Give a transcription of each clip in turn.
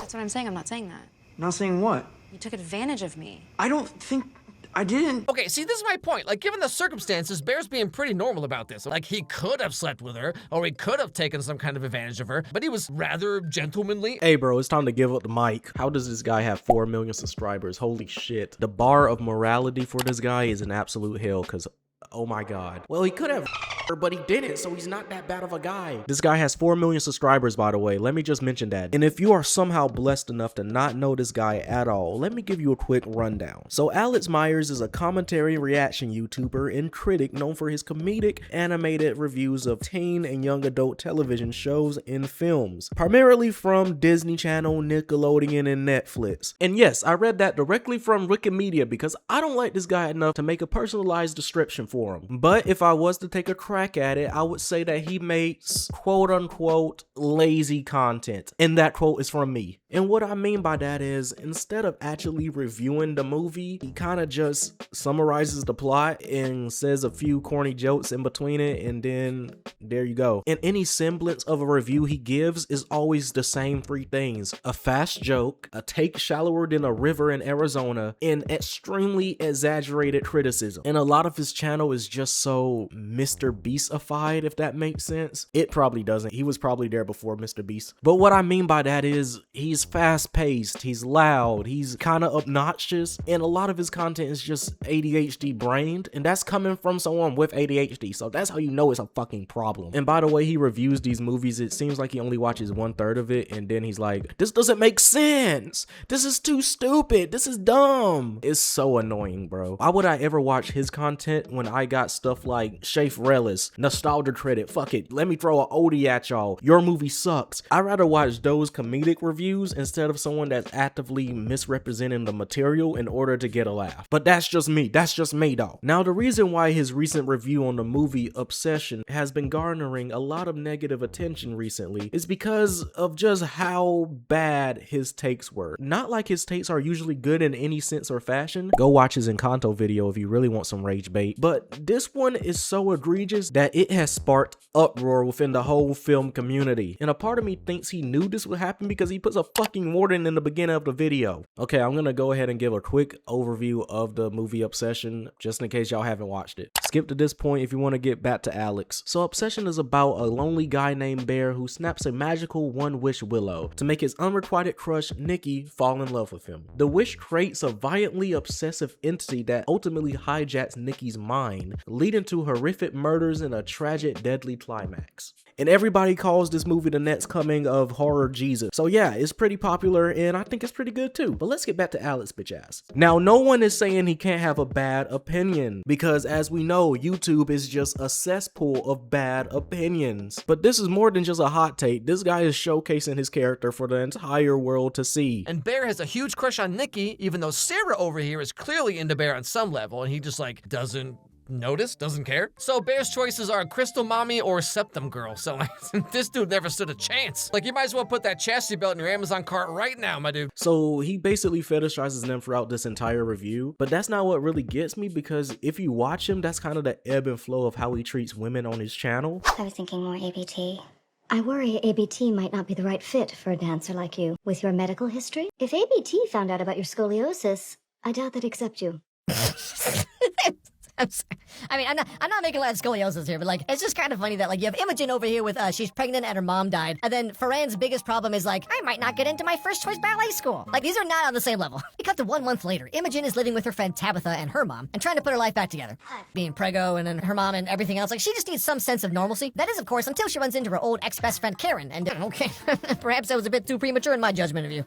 That's what I'm saying. I'm not saying that. Not saying what? You took advantage of me. I don't think I didn't. Okay, see, this is my point. Like, given the circumstances, Bear's being pretty normal about this. Like, he could have slept with her, or he could have taken some kind of advantage of her, but he was rather gentlemanly. Hey bro, it's time to give up the mic. How does this guy have 4 million subscribers? Holy shit. The bar of morality for this guy is an absolute hell, because oh my god. Well, he could have her, but he didn't, so he's not that bad of a guy. This guy has 4 million subscribers, by the way. Let me just mention that. And if you are somehow blessed enough to not know this guy at all, let me give you a quick rundown. So Alex Meyers is a commentary reaction YouTuber and critic known for his comedic animated reviews of teen and young adult television shows and films, primarily from Disney Channel, Nickelodeon, and Netflix. And yes, I read that directly from Wikimedia because I don't like this guy enough to make a personalized description for him. But if I was to take a crack at it, I would say that he makes quote unquote lazy content, and that quote is from me. And what I mean by that is, instead of actually reviewing the movie, he kind of just summarizes the plot and says a few corny jokes in between it, and then there you go. And any semblance of a review he gives is always the same 3 things: a fast joke, a take shallower than a river in Arizona, and extremely exaggerated criticism. And a lot of his channel is just so Mr. Beast-ified, if that makes sense. It probably doesn't. He was probably there before Mr. Beast. But what I mean by that is, he's fast-paced, he's loud, he's kind of obnoxious, and a lot of his content is just ADHD brained, and that's coming from someone with ADHD, so that's how you know it's a fucking problem. And by the way he reviews these movies, it seems like he only watches 1/3 of it, and then he's like, this doesn't make sense, this is too stupid, this is dumb. It's so annoying, bro. Why would I ever watch his content when I got stuff like Shafe Relish, Nostalgia Credit, fuck it, let me throw an oldie at y'all, your movie sucks? I'd rather watch those comedic reviews instead of someone that's actively misrepresenting the material in order to get a laugh. But that's just me though. Now, the reason why his recent review on the movie Obsession has been garnering a lot of negative attention recently is because of just how bad his takes were. Not like his takes are usually good in any sense or fashion. Go watch his Encanto video if you really want some rage bait. But this one is so egregious that it has sparked uproar within the whole film community. And a part of me thinks he knew this would happen because he puts a fucking warning in the beginning of the video. Okay, I'm gonna go ahead and give a quick overview of the movie Obsession, just in case y'all haven't watched it. Skip to this point if you want to get back to Alex. So Obsession is about a lonely guy named Bear who snaps a magical one-wish willow to make his unrequited crush Nikki fall in love with him. The wish creates a violently obsessive entity that ultimately hijacks Nikki's mind, leading to horrific murders and a tragic, deadly climax. And everybody calls this movie the next coming of horror Jesus. So yeah, it's pretty popular and I think it's pretty good too. But let's get back to Alex bitch ass. Now, no one is saying he can't have a bad opinion, because as we know, YouTube is just a cesspool of bad opinions. But this is more than just a hot take. This guy is showcasing his character for the entire world to see. And Bear has a huge crush on Nikki, even though Sarah over here is clearly into Bear on some level, and he just like doesn't notice, doesn't care. So Bear's choices are Crystal Mommy or Septum Girl. So like, this dude never stood a chance. Like, you might as well put that chastity belt in your Amazon cart right now, my dude. So he basically fetishizes them throughout this entire review, but that's not what really gets me, because if you watch him, that's kind of the ebb and flow of how he treats women on his channel. I was thinking more ABT. I worry ABT might not be the right fit for a dancer like you. With your medical history? If ABT found out about your scoliosis, I doubt they'd accept you. I mean, I'm not making a lot of scoliosis here, but like, it's just kind of funny that like you have Imogen over here with she's pregnant and her mom died, and then Ferran's biggest problem is like, I might not get into my first choice ballet school. Like, these are not on the same level. We cut to 1 month later. Imogen is living with her friend Tabitha and her mom and trying to put her life back together. Being preggo and then her mom and everything else, like, she just needs some sense of normalcy. That is, of course, until she runs into her old ex-best friend Karen, and okay, perhaps that was a bit too premature in my judgment of you.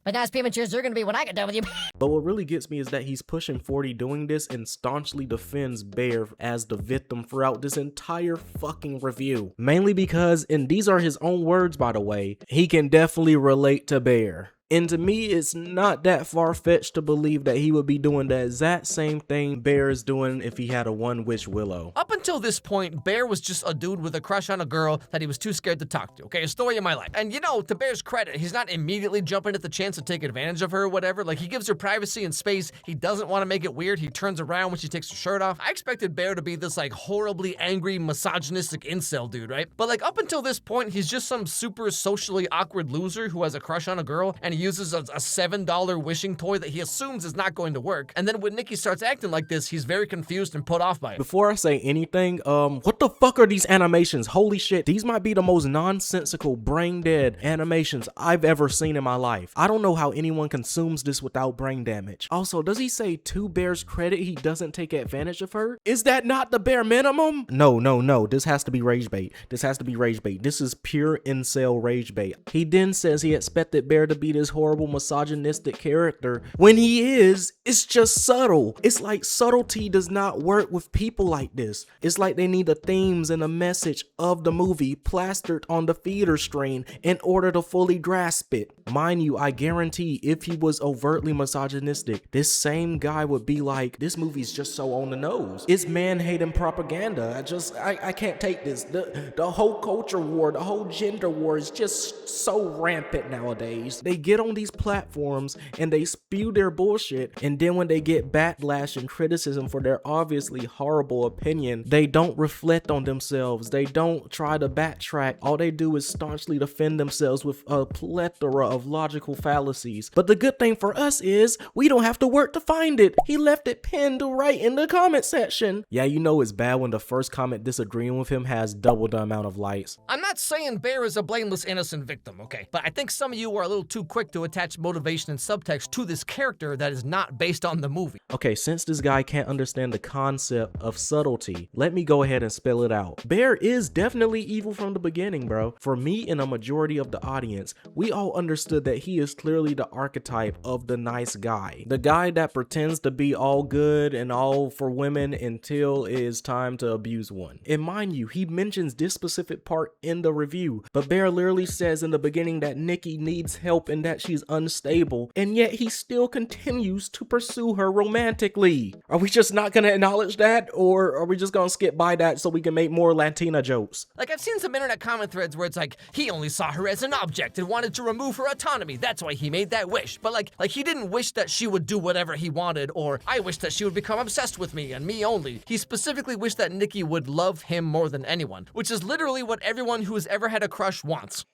But not as premature as you're gonna be when I get done with you. But what really gets me is that he's pushing 40 doing this and staunchly defends Bear as the victim throughout this entire fucking review. Mainly because, and these are his own words by the way, he can definitely relate to Bear. And to me, it's not that far-fetched to believe that he would be doing the exact same thing Bear is doing if he had a one-wish willow. Up until this point, Bear was just a dude with a crush on a girl that he was too scared to talk to. Okay, a story of my life. And you know, to Bear's credit, he's not immediately jumping at the chance to take advantage of her or whatever. Like, he gives her privacy and space. He doesn't want to make it weird. He turns around when she takes her shirt off. I expected Bear to be this like horribly angry, misogynistic incel dude, right? But like, up until this point, he's just some super socially awkward loser who has a crush on a girl, and he uses a $7 wishing toy that he assumes is not going to work. And then when Nikki starts acting like this, he's very confused and put off by it. Before I say anything, what the fuck are these animations? Holy shit, these might be the most nonsensical, brain dead animations I've ever seen in my life. I don't know how anyone consumes this without brain damage. Also, does he say to Bear's credit he doesn't take advantage of her? Is that not the bare minimum? No, this has to be rage bait. This has to be rage bait. This is pure incel rage bait. He then says he expected Bear to be this horrible misogynistic character. When he is, it's just subtle. It's like subtlety does not work with people like this. It's like they need the themes and the message of the movie plastered on the feeder screen in order to fully grasp it. Mind you, I guarantee if he was overtly misogynistic, this same guy would be like, this movie's just so on the nose. It's man-hating propaganda. I can't take this. The whole culture war, the whole gender war is just so rampant nowadays. They get on these platforms and they spew their bullshit, and then when they get backlash and criticism for their obviously horrible opinion, they don't reflect on themselves. They don't try to backtrack. All they do is staunchly defend themselves with a plethora of logical fallacies. But the good thing for us is we don't have to work to find it. He left it pinned right in the comment section. Yeah, you know it's bad when the first comment disagreeing with him has double the amount of likes. I'm not saying Bear is a blameless, innocent victim, okay? But I think some of you are a little too quick to attach motivation and subtext to this character that is not based on the movie. Okay, since this guy can't understand the concept of subtlety, let me go ahead and spell it out. Bear is definitely evil from the beginning, bro. For me and a majority of the audience, we all understood that he is clearly the archetype of the nice guy. The guy that pretends to be all good and all for women until it is time to abuse one. And mind you, he mentions this specific part in the review, but Bear literally says in the beginning that Nikki needs help and that she's unstable, and yet he still continues to pursue her romantically. Are we just not gonna acknowledge that, or are we just gonna skip by that so we can make more Latina jokes? Like, I've seen some internet comment threads where it's like, he only saw her as an object and wanted to remove her autonomy. That's why he made that wish. But like he didn't wish that she would do whatever he wanted, or I wish that she would become obsessed with me and me only. He specifically wished that Nikki would love him more than anyone, which is literally what everyone who has ever had a crush wants.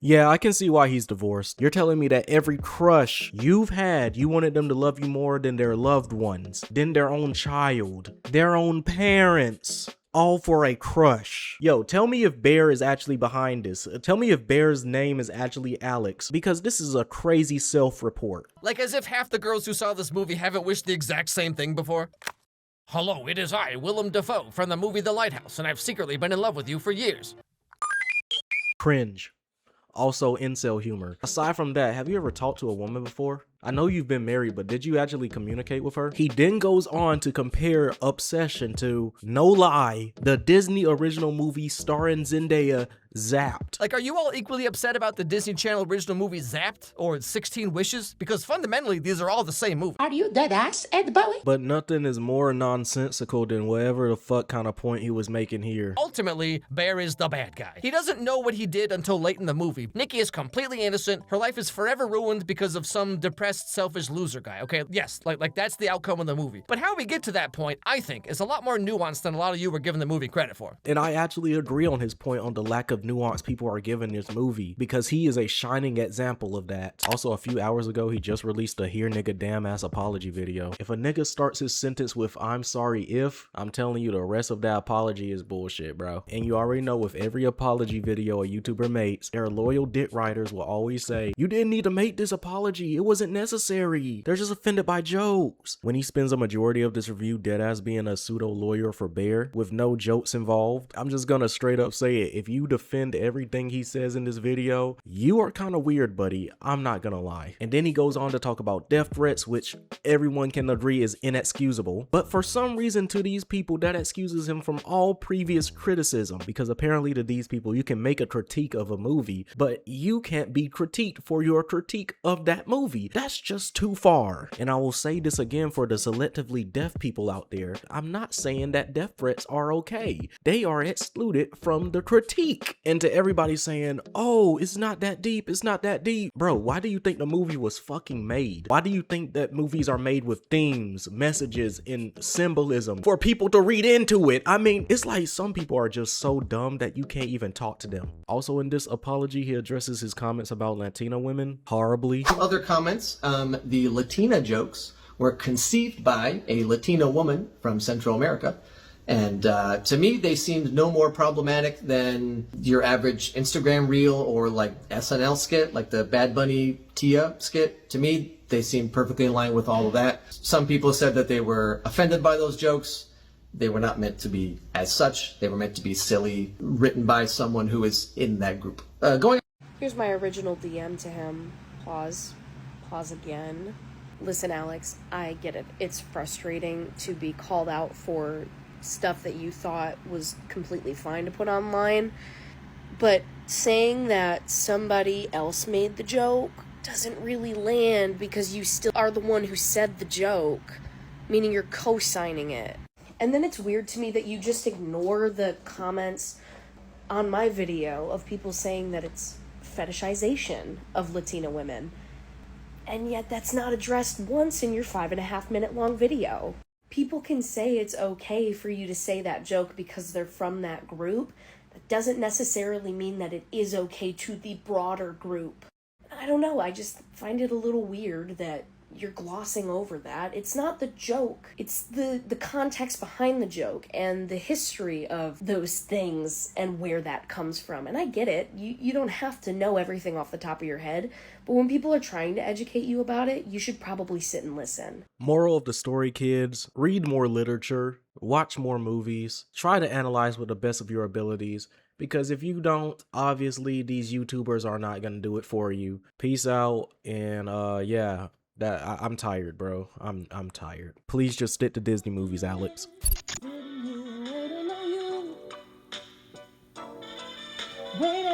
Yeah, I can see why he's divorced. You're telling me that every crush you've had, you wanted them to love you more than their loved ones, than their own child, their own parents. All for a crush. Yo, tell me if Bear is actually behind this. Tell me if Bear's name is actually Alex, because this is a crazy self-report. Like as if half the girls who saw this movie haven't wished the exact same thing before. Hello, it is I, Willem Dafoe, from the movie The Lighthouse, and I've secretly been in love with you for years. Cringe. Also incel humor. Aside from that, have you ever talked to a woman before? I know you've been married, but did you actually communicate with her? He then goes on to compare Obsession to, no lie, the Disney original movie starring Zendaya, Zapped. Like, are you all equally upset about the Disney Channel original movie Zapped or 16 Wishes? Because fundamentally, these are all the same movie. Are you dead ass, Ed Bowie? But nothing is more nonsensical than whatever the fuck kind of point he was making here. Ultimately, Bear is the bad guy. He doesn't know what he did until late in the movie. Nikki is completely innocent. Her life is forever ruined because of some depressed, selfish loser guy, okay? Yes, like that's the outcome of the movie. But how we get to that point, I think, is a lot more nuanced than a lot of you were giving the movie credit for. And I actually agree on his point on the lack of nuance people are giving this movie, because he is a shining example of that. Also, a few hours ago, he just released a here nigga damn ass apology video. If a nigga starts his sentence with I'm sorry if, I'm telling you the rest of that apology is bullshit, bro. And you already know with every apology video a YouTuber makes, their loyal dick riders will always say, you didn't need to make this apology, it wasn't necessary. They're just offended by jokes. When he spends a majority of this review deadass being a pseudo lawyer for Bear with no jokes involved, I'm just gonna straight up say it. If you defend everything he says in this video, you are kind of weird, buddy. I'm not gonna lie. And then he goes on to talk about death threats, which everyone can agree is inexcusable. But for some reason to these people, that excuses him from all previous criticism, because apparently to these people, you can make a critique of a movie, but you can't be critiqued for your critique of that movie. That's That's just too far. And I will say this again for the selectively deaf people out there. I'm not saying that death threats are okay. They are excluded from the critique. And to everybody saying, oh, it's not that deep, it's not that deep. Bro, why do you think the movie was fucking made? Why do you think that movies are made with themes, messages, and symbolism for people to read into it? I mean, it's like some people are just so dumb that you can't even talk to them. Also in this apology, he addresses his comments about Latina women horribly. Other comments, the Latina jokes were conceived by a Latina woman from Central America. And to me, they seemed no more problematic than your average Instagram reel or like SNL skit, like the Bad Bunny Tia skit. To me, they seemed perfectly in line with all of that. Some people said that they were offended by those jokes. They were not meant to be as such. They were meant to be silly, written by someone who is in that group. Here's my original DM to him. Pause again. Listen, Alex, I get it. It's frustrating to be called out for stuff that you thought was completely fine to put online, but saying that somebody else made the joke doesn't really land because you still are the one who said the joke, meaning you're co-signing it. And then it's weird to me that you just ignore the comments on my video of people saying that it's fetishization of Latina women, and yet that's not addressed once in your 5.5 minute long video. People can say it's okay for you to say that joke because they're from that group. That doesn't necessarily mean that it is okay to the broader group. I don't know, I just find it a little weird that you're glossing over that. It's not the joke. It's the context behind the joke and the history of those things and where that comes from. And I get it. You don't have to know everything off the top of your head, but when people are trying to educate you about it, you should probably sit and listen. Moral of the story, kids, read more literature, watch more movies, try to analyze with the best of your abilities, because if you don't, obviously these YouTubers are not gonna do it for you. Peace out, and yeah. I'm tired, bro. I'm tired. Please just stick to Disney movies, Alex. Waiting.